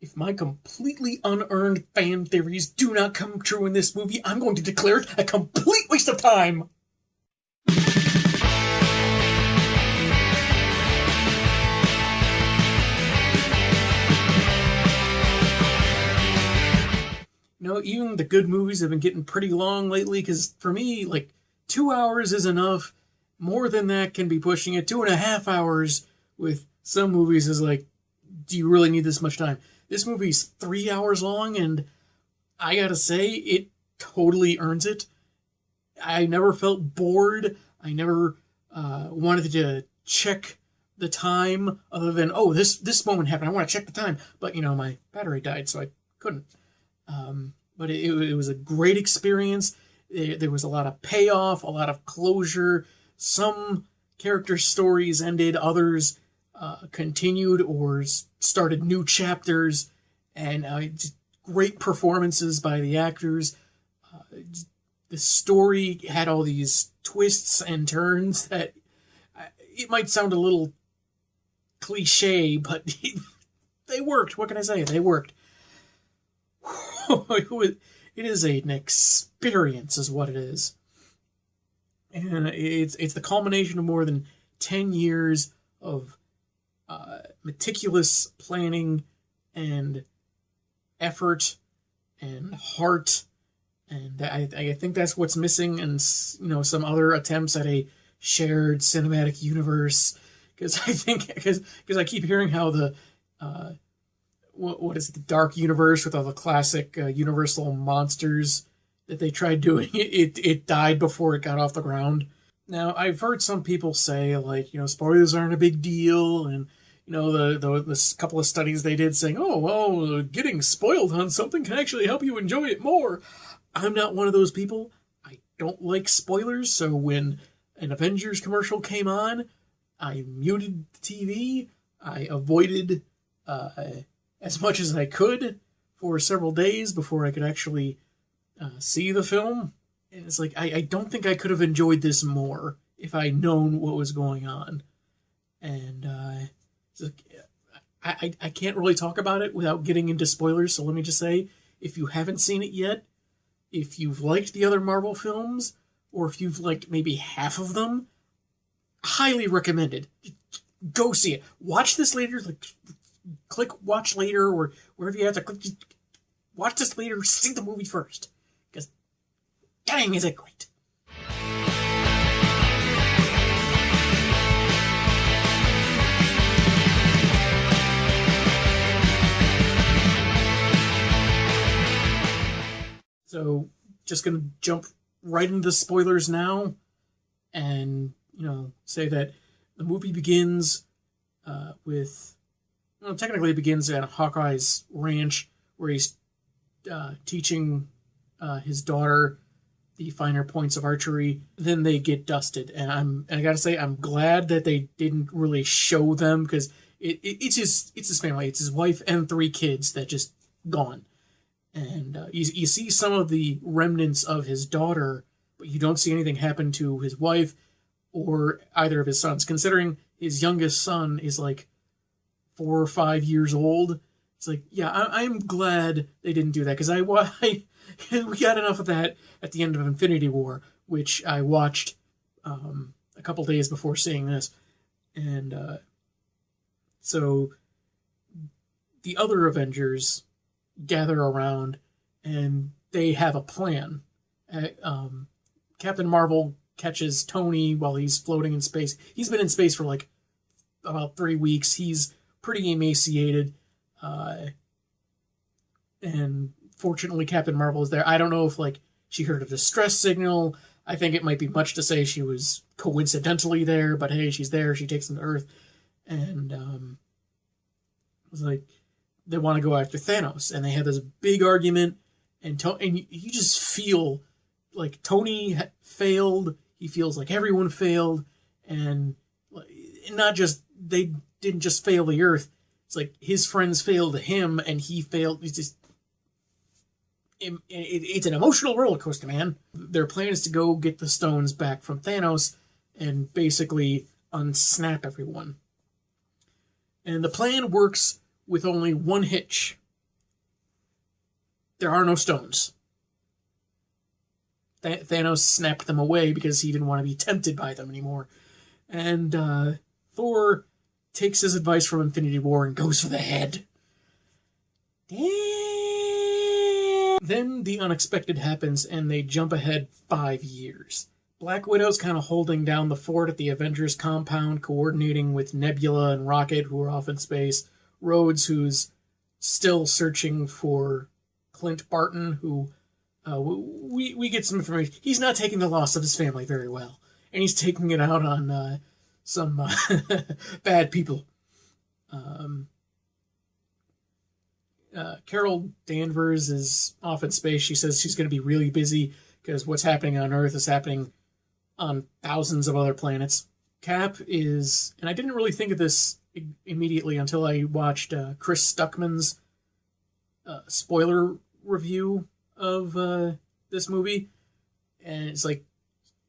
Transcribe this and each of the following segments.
If my completely unearned fan theories do not come true in this movie, I'm going to declare it a complete waste of time! Even the good movies have been getting pretty long lately, because for me, 2 hours is enough. More than that can be pushing it. 2.5 hours with some movies is do you really need this much time? This movie's 3 hours long, and I gotta say, it totally earns it. I never felt bored. I never wanted to check the time, other than, oh, this moment happened, I want to check the time. But, my battery died, so I couldn't. But it was a great experience. There was a lot of payoff, a lot of closure. Some character stories ended, others continued or started new chapters, and just great performances by the actors. The story had all these twists and turns that it might sound a little cliche, but they worked. What can I say? They worked. It is an experience, is what it is. And it's the culmination of more than 10 years of meticulous planning and effort and heart, and I think that's what's missing, and some other attempts at a shared cinematic universe. Because I keep hearing how the what is it, the Dark Universe with all the classic Universal monsters that they tried doing, it died before it got off the ground. Now, I've heard some people say, spoilers aren't a big deal, and, the couple of studies they did saying, oh, well, getting spoiled on something can actually help you enjoy it more. I'm not one of those people. I don't like spoilers, so when an Avengers commercial came on, I muted the TV, I avoided as much as I could for several days before I could actually see the film. And it's I don't think I could have enjoyed this more if I'd known what was going on. And I can't really talk about it without getting into spoilers, so let me just say, if you haven't seen it yet, if you've liked the other Marvel films, or if you've liked maybe half of them, highly recommended. Go see it. Watch this later, click watch later, or wherever you have to click. Watch this later, see the movie first. Because, dang, is it great. So, just gonna jump right into the spoilers now, and, say that the movie begins with... Well, technically it begins at Hawkeye's ranch, where he's teaching his daughter the finer points of archery. Then they get dusted, and I gotta say, I'm glad that they didn't really show them, because it's his family. It's his wife and 3 kids that just gone. And you see some of the remnants of his daughter, but you don't see anything happen to his wife or either of his sons, considering his youngest son is 4 or 5 years old. It's I'm glad they didn't do that, because we got enough of that at the end of Infinity War, which I watched a couple days before seeing this. And so the other Avengers gather around, and they have a plan. Captain Marvel catches Tony while he's floating in space. He's been in space for about 3 weeks. He's pretty emaciated, and fortunately Captain Marvel is there. I don't know if she heard a distress signal. I think it might be much to say she was coincidentally there, but hey, she's there. She takes them to Earth, and it was they want to go after Thanos, and they have this big argument, and you just feel Tony failed. He feels like everyone failed, and not just they didn't just fail the Earth. It's his friends failed him, and he failed. It's an emotional roller coaster, man. Their plan is to go get the stones back from Thanos and basically unsnap everyone. And the plan works with only one hitch. there are no stones. Thanos snapped them away because he didn't want to be tempted by them anymore. And Thor takes his advice from Infinity War and goes for the head. Damn. Then the unexpected happens and they jump ahead 5 years. Black Widow's kind of holding down the fort at the Avengers compound, coordinating with Nebula and Rocket, who are off in space. Rhodes, who's still searching for Clint Barton, who we get some information. He's not taking the loss of his family very well, and he's taking it out on some bad people. Carol Danvers is off in space. She says she's going to be really busy because what's happening on Earth is happening on thousands of other planets. Cap is, and I didn't really think of this immediately until I watched Chris Stuckman's spoiler review of this movie, and it's like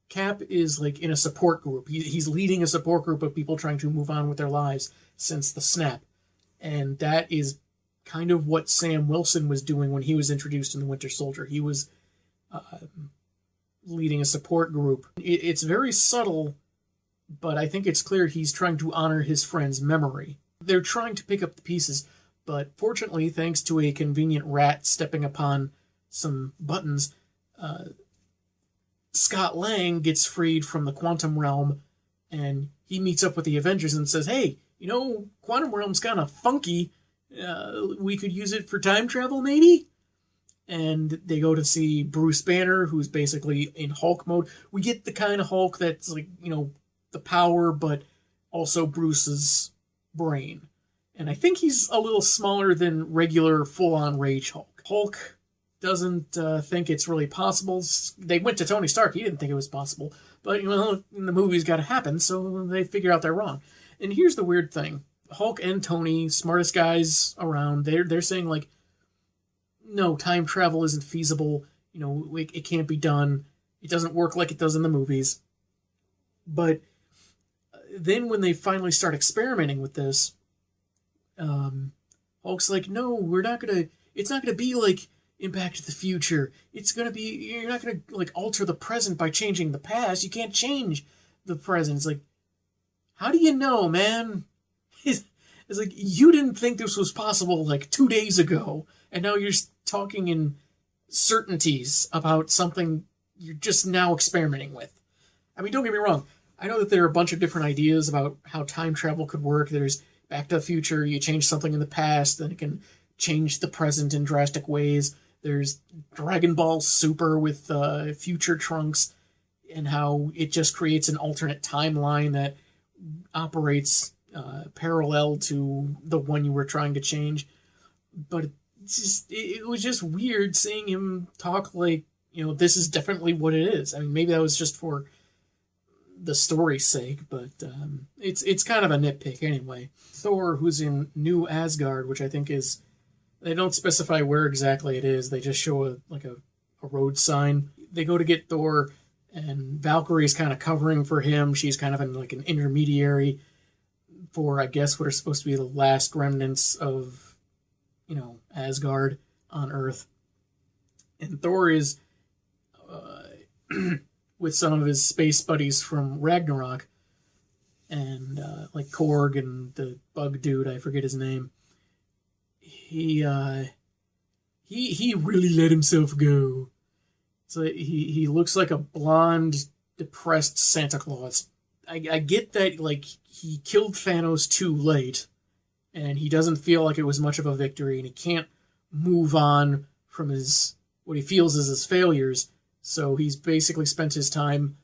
Cap is like in a support group. He's leading a support group of people trying to move on with their lives since the snap, and that is kind of what Sam Wilson was doing when he was introduced in The Winter Soldier. He was leading a support group. It's very subtle, but I think it's clear he's trying to honor his friend's memory. They're trying to pick up the pieces, but fortunately, thanks to a convenient rat stepping upon some buttons, Scott Lang gets freed from the quantum realm, and he meets up with the Avengers and says, hey, quantum realm's kind of funky. We could use it for time travel, maybe? And they go to see Bruce Banner, who's basically in Hulk mode. We get the kind of Hulk that's like, the power, but also Bruce's brain. And I think he's a little smaller than regular full-on Rage Hulk. Hulk doesn't think it's really possible. They went to Tony Stark. He didn't think it was possible. But, in the movie's got to happen, so they figure out they're wrong. And here's the weird thing. Hulk and Tony, smartest guys around, they're saying, like, no, time travel isn't feasible. It can't be done. It doesn't work like it does in the movies. But then when they finally start experimenting with this, Hulk's like, no, it's not gonna be like Impact to the Future. It's gonna be, you're not gonna like alter the present by changing the past. You can't change the present. It's like, how do you know, man? It's like, you didn't think this was possible like 2 days ago, and now you're talking in certainties about something you're just now experimenting with. I mean, don't get me wrong. I know that there are a bunch of different ideas about how time travel could work. There's Back to the Future, you change something in the past, then it can change the present in drastic ways. There's Dragon Ball Super with future Trunks, and how it just creates an alternate timeline that operates parallel to the one you were trying to change. But it was just weird seeing him talk like, this is definitely what it is. I mean, maybe that was just for the story's sake, but it's kind of a nitpick anyway. Thor, who's in New Asgard, which I think is, they don't specify where exactly it is. They just show a road sign. They go to get Thor, and Valkyrie's kind of covering for him. She's kind of like an intermediary for, I guess, what are supposed to be the last remnants of, Asgard on Earth. And Thor is with some of his space buddies from Ragnarok, and like Korg and the bug dude, I forget his name. He really let himself go. So he looks like a blonde, depressed Santa Claus. I get that, like, he killed Thanos too late, and he doesn't feel like it was much of a victory, and he can't move on from what he feels is his failures. So he's basically spent his time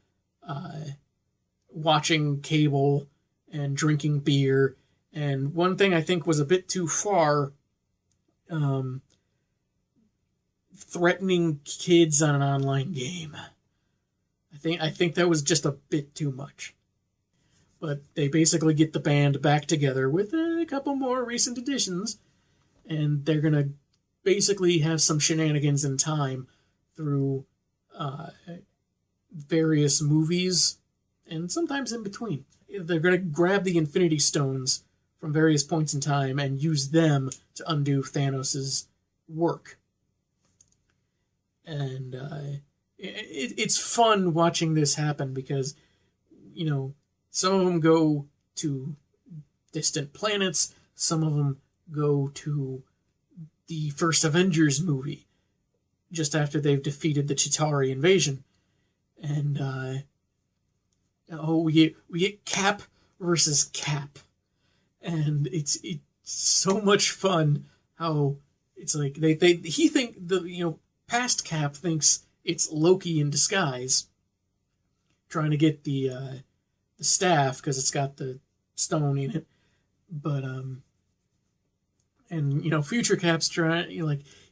watching cable and drinking beer. And one thing I think was a bit too far, threatening kids on an online game. I think that was just a bit too much. But they basically get the band back together with a couple more recent additions, and they're going to basically have some shenanigans in time through various movies and sometimes in between. They're going to grab the Infinity Stones from various points in time and use them to undo Thanos' work. And it's fun watching this happen because, some of them go to distant planets, some of them go to the first Avengers movie just after they've defeated the Chitauri invasion. And we get Cap versus Cap, and it's so much fun how it's like he think the past Cap thinks it's Loki in disguise trying to get the staff because it's got the stone in it, but and future Cap's trying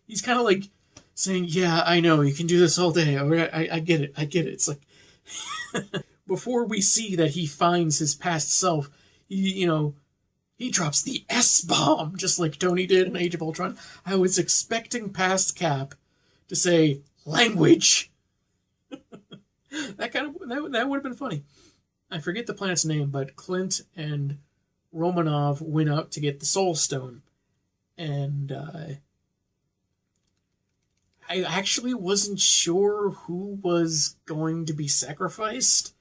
he's kind of like saying, yeah, I know you can do this all day. I get it. It's like before we see that he finds his past self, he drops the S-bomb, just like Tony did in Age of Ultron. I was expecting past Cap to say, language! that would have been funny. I forget the planet's name, but Clint and Romanov went out to get the Soul Stone. And I actually wasn't sure who was going to be sacrificed,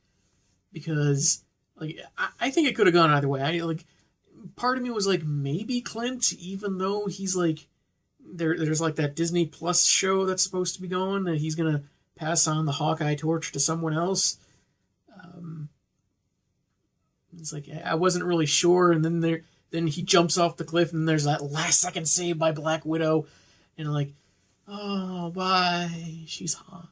because I think it could have gone either way. Part of me was like, maybe Clint, even though he's there's that Disney Plus show that's supposed to be going, that he's gonna pass on the Hawkeye torch to someone else. It's I wasn't really sure, and then he jumps off the cliff, and there's that last second save by Black Widow, and oh, bye, she's hot.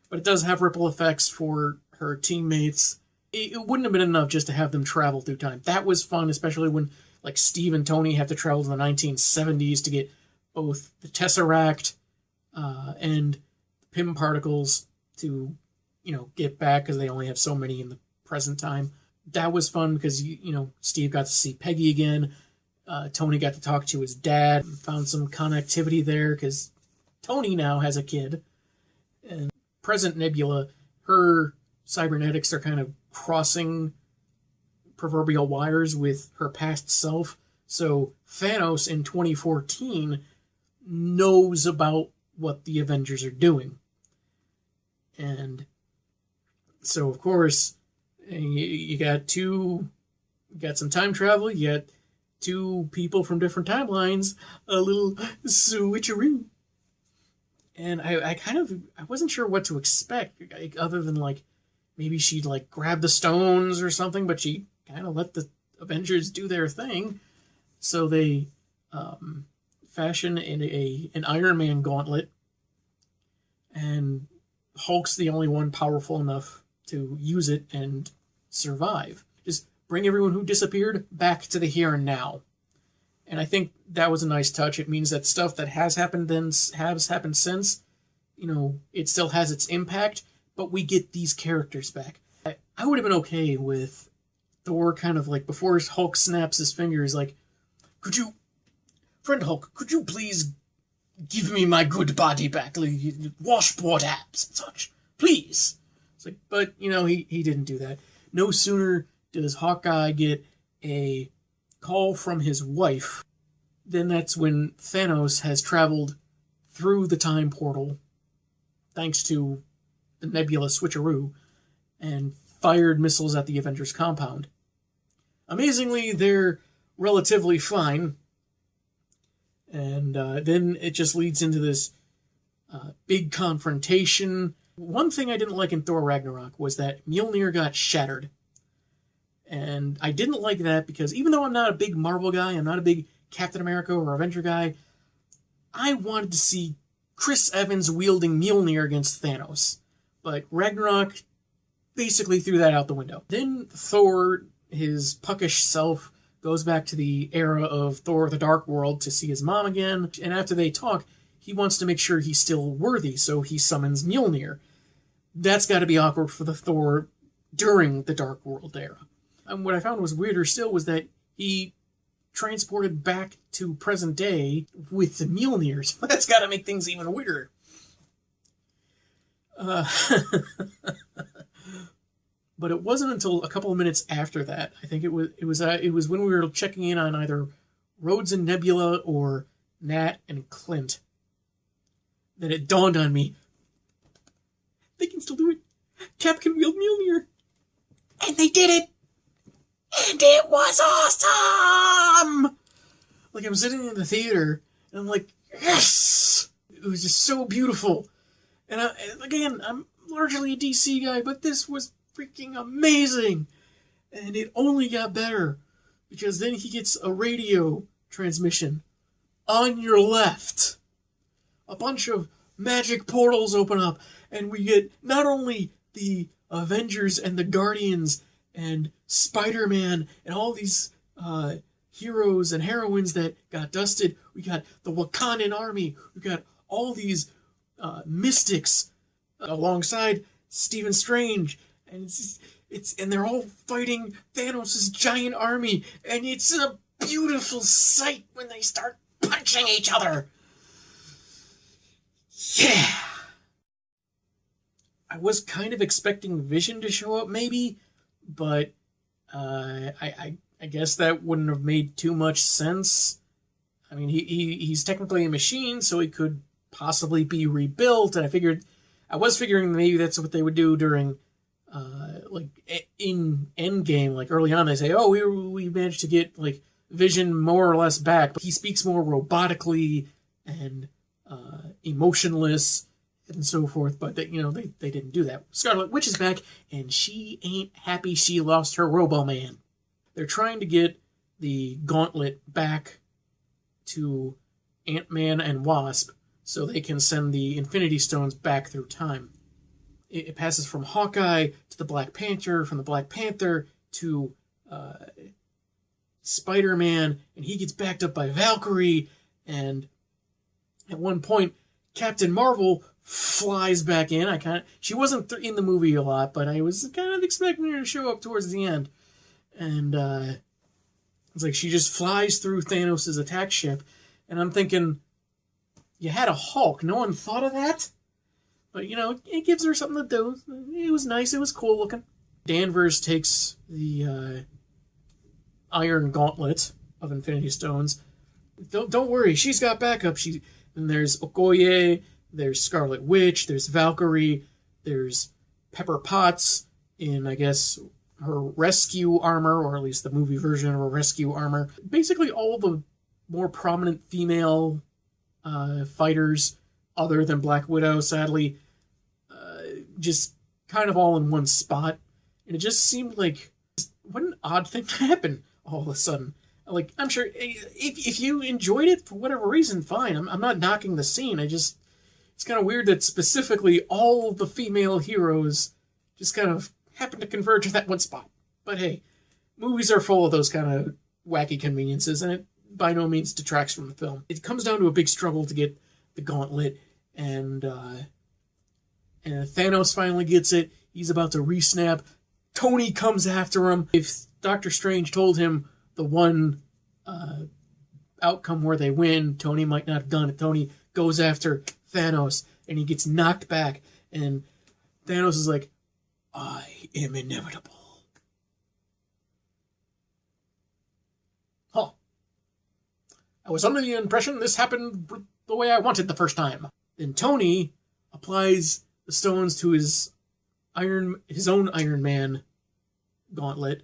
But it does have ripple effects for her teammates. It wouldn't have been enough just to have them travel through time. That was fun, especially when Steve and Tony have to travel to the 1970s to get both the Tesseract and the Pym particles to get back, because they only have so many in the present time. That was fun because Steve got to see Peggy again. Tony got to talk to his dad, found some connectivity there because Tony now has a kid. And present Nebula, her cybernetics are kind of crossing proverbial wires with her past self. So Thanos in 2014 knows about what the Avengers are doing. And so, of course, you got some time travel, you got two people from different timelines, a little switcheroo. And I wasn't sure what to expect, other than maybe she'd grab the stones or something, but she kind of let the Avengers do their thing. So they fashion an Iron Man gauntlet, and Hulk's the only one powerful enough to use it and survive. Just bring everyone who disappeared back to the here and now. And I think that was a nice touch. It means that stuff that has happened since, it still has its impact, but we get these characters back. I would have been okay with Thor kind of before Hulk snaps his fingers, Friend Hulk, could you please give me my good body back? Washboard abs and such. Please. It's but, he didn't do that. No sooner does Hawkeye get a call from his wife, then that's when Thanos has traveled through the time portal, thanks to the Nebula switcheroo, and fired missiles at the Avengers compound. Amazingly, they're relatively fine, and then it just leads into this big confrontation. One thing I didn't like in Thor Ragnarok was that Mjolnir got shattered. And I didn't like that because even though I'm not a big Marvel guy, I'm not a big Captain America or Avenger guy, I wanted to see Chris Evans wielding Mjolnir against Thanos. But Ragnarok basically threw that out the window. Then Thor, his puckish self, goes back to the era of Thor the Dark World to see his mom again. And after they talk, he wants to make sure he's still worthy, so he summons Mjolnir. That's got to be awkward for the Thor during the Dark World era. And what I found was weirder still was that he transported back to present day with the Mjolnirs. That's got to make things even weirder. But it wasn't until a couple of minutes after that. I think it was when we were checking in on either Rhodes and Nebula or Nat and Clint that it dawned on me. They can still do it. Cap can wield Mjolnir. And they did it! And it was awesome! Like, I'm sitting in the theater, and I'm like, yes! It was just so beautiful. And again, I'm largely a DC guy, but this was freaking amazing! And it only got better, because then he gets a radio transmission on your left. A bunch of magic portals open up, and we get not only the Avengers and the Guardians and Spider-Man and all these heroes and heroines that got dusted. We got the Wakandan army. We got all these mystics alongside Stephen Strange, and and they're all fighting Thanos' giant army, and it's a beautiful sight when they start punching each other. Yeah. I was kind of expecting Vision to show up, maybe, but I guess that wouldn't have made too much sense. I mean, he's technically a machine, so he could possibly be rebuilt, and I was figuring maybe that's what they would do during, like, in Endgame, like, early on, they say, oh, we managed to get, like, Vision more or less back, but he speaks more robotically and emotionless, and so forth, but they didn't do that. Scarlet Witch is back, and she ain't happy she lost her Robo-Man. They're trying to get the gauntlet back to Ant-Man and Wasp so they can send the Infinity Stones back through time. It passes from Hawkeye to the Black Panther, from the Black Panther to Spider-Man, and he gets backed up by Valkyrie, and at one point, Captain Marvel flies back in. She wasn't in the movie a lot, but I was kind of expecting her to show up towards the end. And it's like she just flies through Thanos' attack ship, and I'm thinking, you had a Hulk. No one thought of that? But, it gives her something to do. It was nice. It was cool looking. Danvers takes the Iron Gauntlet of Infinity Stones. Don't worry, she's got backup. And there's Okoye, there's Scarlet Witch, there's Valkyrie, there's Pepper Potts in, I guess, her rescue armor, or at least the movie version of her rescue armor. Basically all the more prominent female fighters, other than Black Widow, sadly, just kind of all in one spot. And it just seemed like, what an odd thing to happen all of a sudden. Like, I'm sure if you enjoyed it for whatever reason, fine. I'm not knocking the scene. It's kind of weird that specifically all of the female heroes just kind of happen to converge at that one spot. But hey, movies are full of those kind of wacky conveniences, and it by no means detracts from the film. It comes down to a big struggle to get the gauntlet, and Thanos finally gets it. He's about to re-snap. Tony comes after him. If Doctor Strange told him the one outcome where they win, Tony might not have done it. Tony goes after Thanos, and he gets knocked back, and Thanos is like, I am inevitable. Huh. I was under the impression this happened the way I wanted the first time. Then Tony applies the stones to his own Iron Man gauntlet,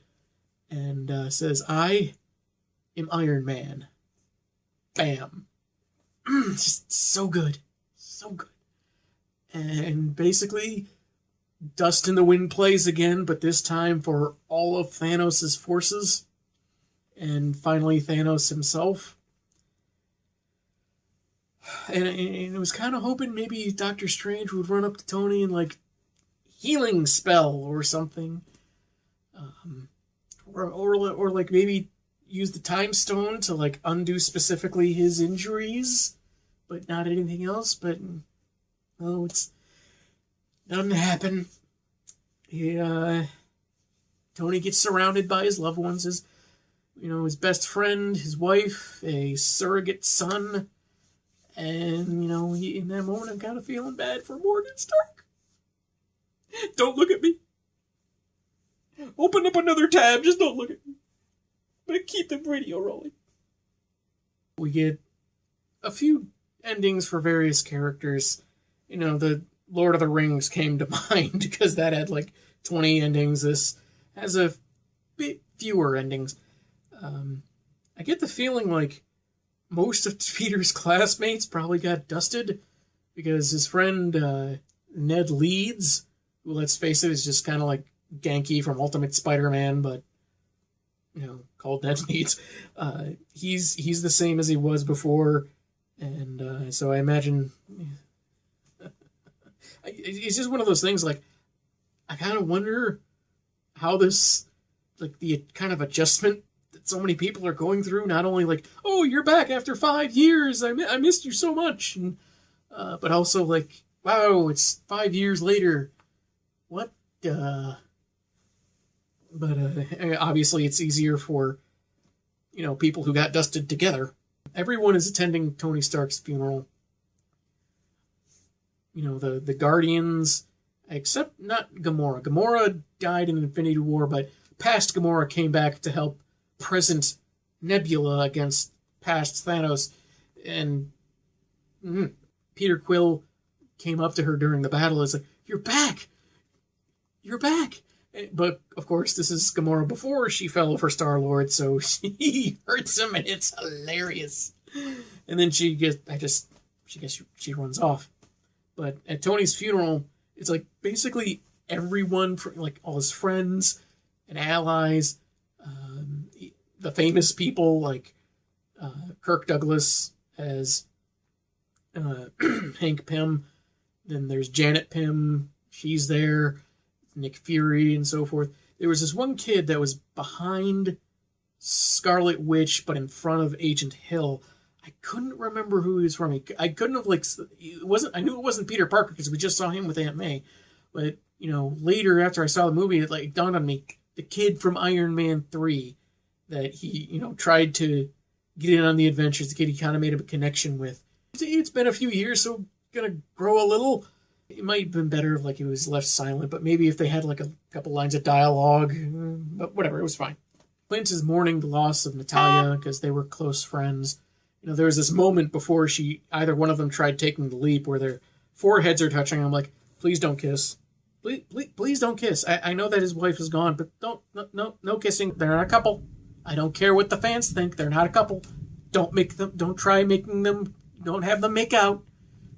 and says, I am Iron Man. Bam. Just so good. So good. And basically, Dust in the Wind plays again, but this time for all of Thanos' forces. And finally, Thanos himself. And I was kind of hoping maybe Doctor Strange would run up to Tony and, like, healing spell or something. Or like maybe use the time stone to like undo specifically his injuries, but not anything else. But no, it's doesn't happen. Tony gets surrounded by his loved ones, his best friend, his wife, a surrogate son, and in that moment I'm kind of feeling bad for Morgan Stark. Don't look at me. Open up another tab, just don't look at me. But keep the radio rolling. We get a few endings for various characters. The Lord of the Rings came to mind because that had like 20 endings. This has a bit fewer endings. I get the feeling like most of Peter's classmates probably got dusted because his friend Ned Leeds, who, let's face it, is just kind of like Genki from Ultimate Spider-Man, but called Ned Leeds. He's the same as he was before, and so I imagine it's just one of those things. Like, I kind of wonder how this, like, the kind of adjustment that so many people are going through. Not only like, oh, you're back after 5 years, I missed you so much, and but also like, wow, it's 5 years later. What? But obviously, it's easier for people who got dusted together. Everyone is attending Tony Stark's funeral. The Guardians, except not Gamora. Gamora died in Infinity War, but past Gamora came back to help present Nebula against past Thanos. And Peter Quill came up to her during the battle. It's like, you're back! You're back! But, of course, this is Gamora before she fell for Star-Lord, so she hurts him, and it's hilarious. And then she runs off. But at Tony's funeral, it's like basically everyone, like all his friends and allies, the famous people like Kirk Douglas as Hank Pym. Then there's Janet Pym. She's there. Nick Fury and so forth. There was this one kid that was behind Scarlet Witch, but in front of Agent Hill. I couldn't remember who he was from. I couldn't have it wasn't. I knew it wasn't Peter Parker because we just saw him with Aunt May. But later after I saw the movie, it dawned on me, the kid from Iron Man 3 that he tried to get in on the adventures. The kid he kind of made a connection with. It's been a few years, so gonna grow a little. It might have been better if he was left silent, but maybe if they had a couple lines of dialogue. But whatever, it was fine. Clint is mourning the loss of Natalia because they were close friends. There was this moment before either one of them tried taking the leap where their foreheads are touching. I'm like, please don't kiss. Please don't kiss. I know that his wife is gone, but no kissing. They're not a couple. I don't care what the fans think. They're not a couple. Don't try making them, don't have them make out.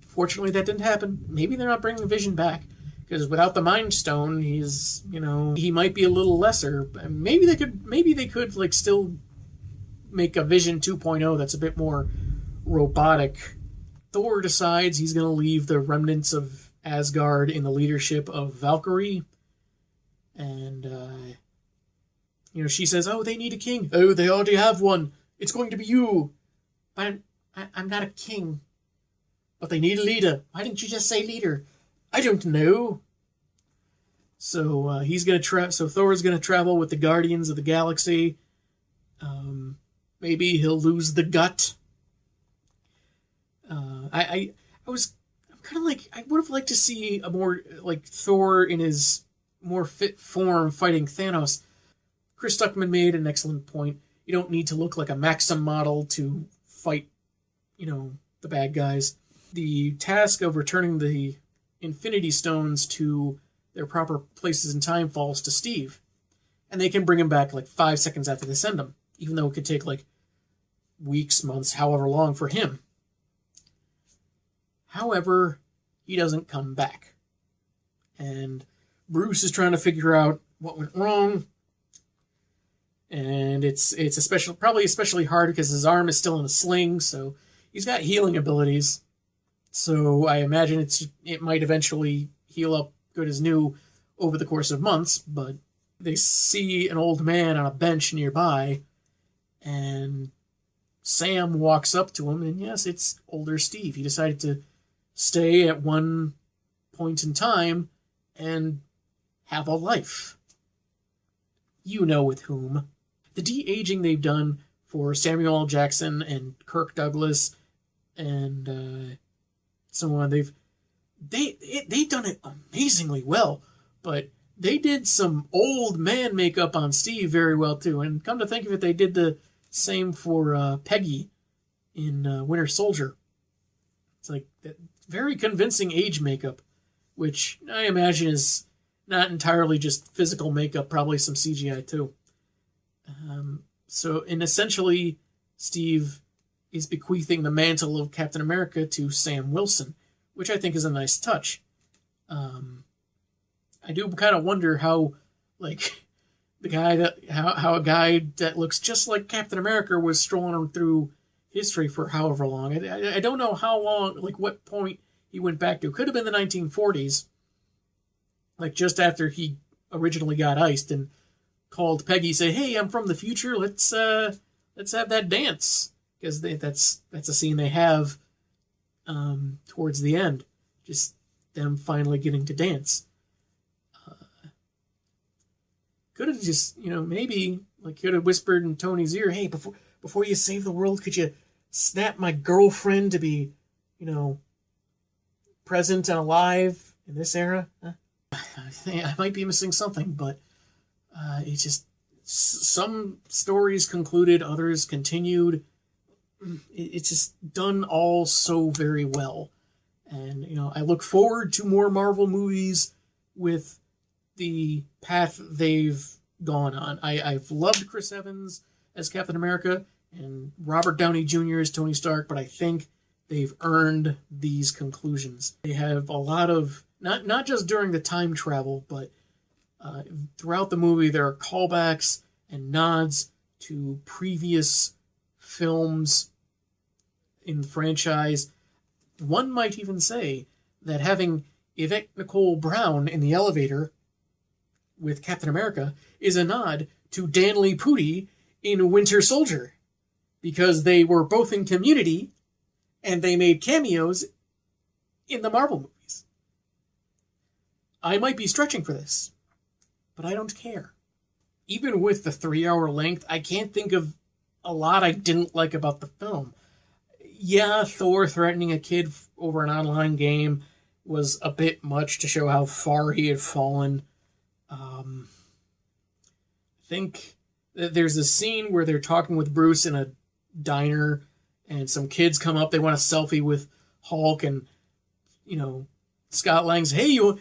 Fortunately, that didn't happen. Maybe they're not bringing Vision back. Because without the Mind Stone, he's, he might be a little lesser. Maybe they could still make a Vision 2.0 that's a bit more robotic. Thor decides he's going to leave the remnants of Asgard in the leadership of Valkyrie. And, she says, oh, they need a king. Oh, they already have one. It's going to be you. But I'm not a king. But they need a leader. Why didn't you just say leader? I don't know. So So Thor's gonna travel with the Guardians of the Galaxy. Maybe he'll lose the gut. I'm kind of like, I would have liked to see a more Thor in his more fit form fighting Thanos. Chris Stuckman made an excellent point. You don't need to look like a Maxim model to fight, the bad guys. The task of returning the Infinity Stones to their proper places in time falls to Steve. And they can bring him back 5 seconds after they send him, even though it could take weeks, months, however long for him. However, he doesn't come back. And Bruce is trying to figure out what went wrong. And it's probably especially hard because his arm is still in a sling, so he's got healing abilities. So I imagine it might eventually heal up good as new over the course of months, but they see an old man on a bench nearby, and Sam walks up to him, and yes, it's older Steve. He decided to stay at one point in time and have a life. You know with whom. The de-aging they've done for Samuel L. Jackson and Kirk Douglas and so on, they've done it amazingly well, but they did some old man makeup on Steve very well too. And come to think of it, they did the same for Peggy in Winter Soldier. It's that very convincing age makeup. which I imagine is not entirely just physical makeup, probably some CGI too. And essentially, Steve is bequeathing the mantle of Captain America to Sam Wilson, which I think is a nice touch. I do kind of wonder how, like, how a guy that looks just like Captain America was strolling through history for however long. I don't know how long, like what point he went back to. It could have been the 1940s, like just after he originally got iced and called Peggy, say, "Hey, I'm from the future. Let's have that dance," because that's a scene they have towards the end, just them finally getting to dance. Could have just, maybe could have whispered in Tony's ear, "Hey, before you save the world, could you snap my girlfriend to be, present and alive in this era?" I think I might be missing something, but it just, some stories concluded, others continued. It's just done all so very well. And, I look forward to more Marvel movies with the path they've gone on. I've loved Chris Evans as Captain America and Robert Downey Jr. as Tony Stark, but I think they've earned these conclusions. They have a lot of, not just during the time travel, but throughout the movie, there are callbacks and nods to previous films in the franchise. One might even say that having Yvette Nicole Brown in the elevator with Captain America is a nod to Dan Lee Pudi in Winter Soldier, because they were both in Community and they made cameos in the Marvel movies. I might be stretching for this, but I don't care. Even with the 3-hour length, I can't think of a lot I didn't like about the film. Yeah, Thor threatening a kid over an online game was a bit much to show how far he had fallen. I think there's a scene where they're talking with Bruce in a diner, and some kids come up, they want a selfie with Hulk, and, Scott Lang's, "Hey, you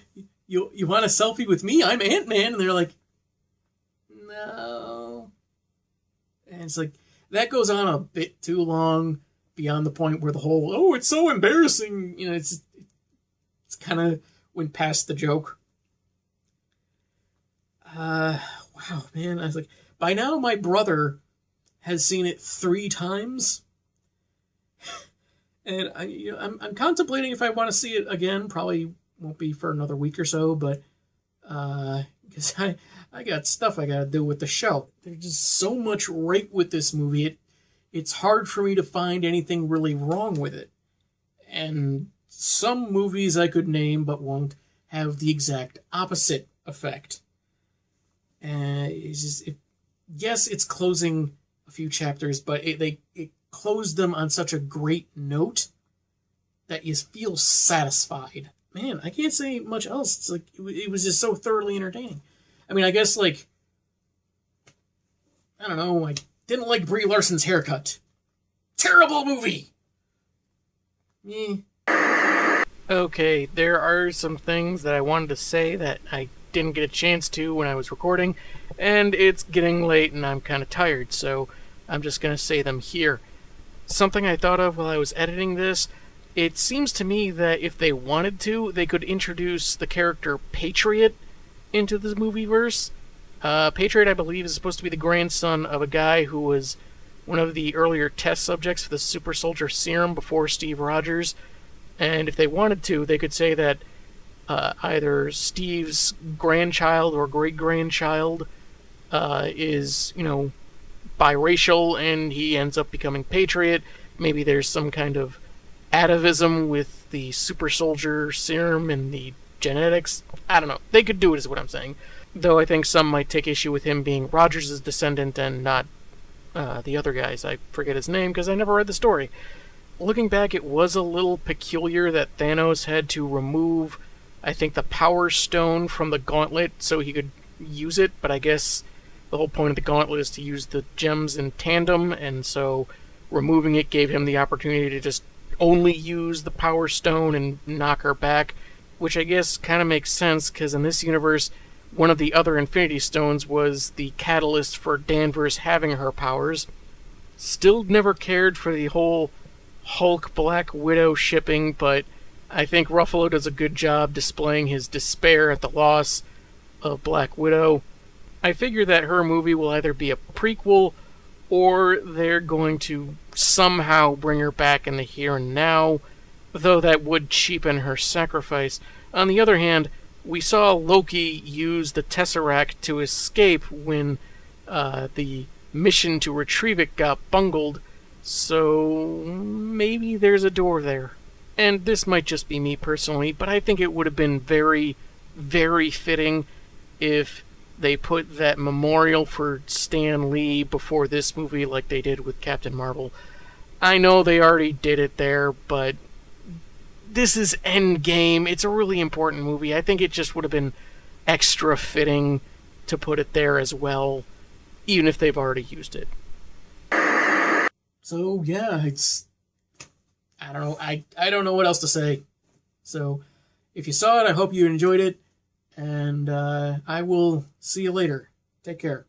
want a selfie with me? I'm Ant-Man." And they're like, "No." And it's like, that goes on a bit too long, beyond the point where the whole, "Oh, it's so embarrassing," it's kind of went past the joke. Wow, man, I was like, by now my brother has seen it 3 times, and I'm contemplating if I want to see it again. Probably won't be for another week or so, but because I got stuff I gotta do with the show. There's just so much right with this movie. It's hard for me to find anything really wrong with it. And some movies I could name but won't have the exact opposite effect. Yes, it's closing a few chapters, but it closed them on such a great note that you feel satisfied. Man, I can't say much else. It's like, it was just so thoroughly entertaining. I mean, I guess, I don't know, I didn't like Brie Larson's haircut. Terrible movie! Okay, there are some things that I wanted to say that I didn't get a chance to when I was recording, and it's getting late and I'm kind of tired, so I'm just going to say them here. Something I thought of while I was editing this, it seems to me that if they wanted to, they could introduce the character Patriot into the movieverse. Patriot, I believe, is supposed to be the grandson of a guy who was one of the earlier test subjects for the super soldier serum before Steve Rogers, and if they wanted to, they could say that either Steve's grandchild or great-grandchild is, biracial, and he ends up becoming Patriot. Maybe there's some kind of atavism with the super soldier serum and the genetics. I don't know. They could do it, is what I'm saying. Though I think some might take issue with him being Rogers' descendant and not the other guy's. I forget his name because I never read the story. Looking back, it was a little peculiar that Thanos had to remove, I think, the Power Stone from the gauntlet so he could use it, but I guess the whole point of the gauntlet is to use the gems in tandem, and so removing it gave him the opportunity to just only use the Power Stone and knock her back. which I guess kind of makes sense because in this universe, one of the other Infinity Stones was the catalyst for Danvers having her powers. Still never cared for the whole Hulk Black Widow shipping, but I think Ruffalo does a good job displaying his despair at the loss of Black Widow. I figure that her movie will either be a prequel or they're going to somehow bring her back in the here and now, though that would cheapen her sacrifice. On the other hand, we saw Loki use the Tesseract to escape when the mission to retrieve it got bungled, so maybe there's a door there. And this might just be me personally, but I think it would have been very, very fitting if they put that memorial for Stan Lee before this movie like they did with Captain Marvel. I know they already did it there, but this is Endgame. It's a really important movie. I think it just would have been extra fitting to put it there as well, even if they've already used it. So yeah, I don't know. I don't know what else to say. So if you saw it, I hope you enjoyed it, and I will see you later. Take care.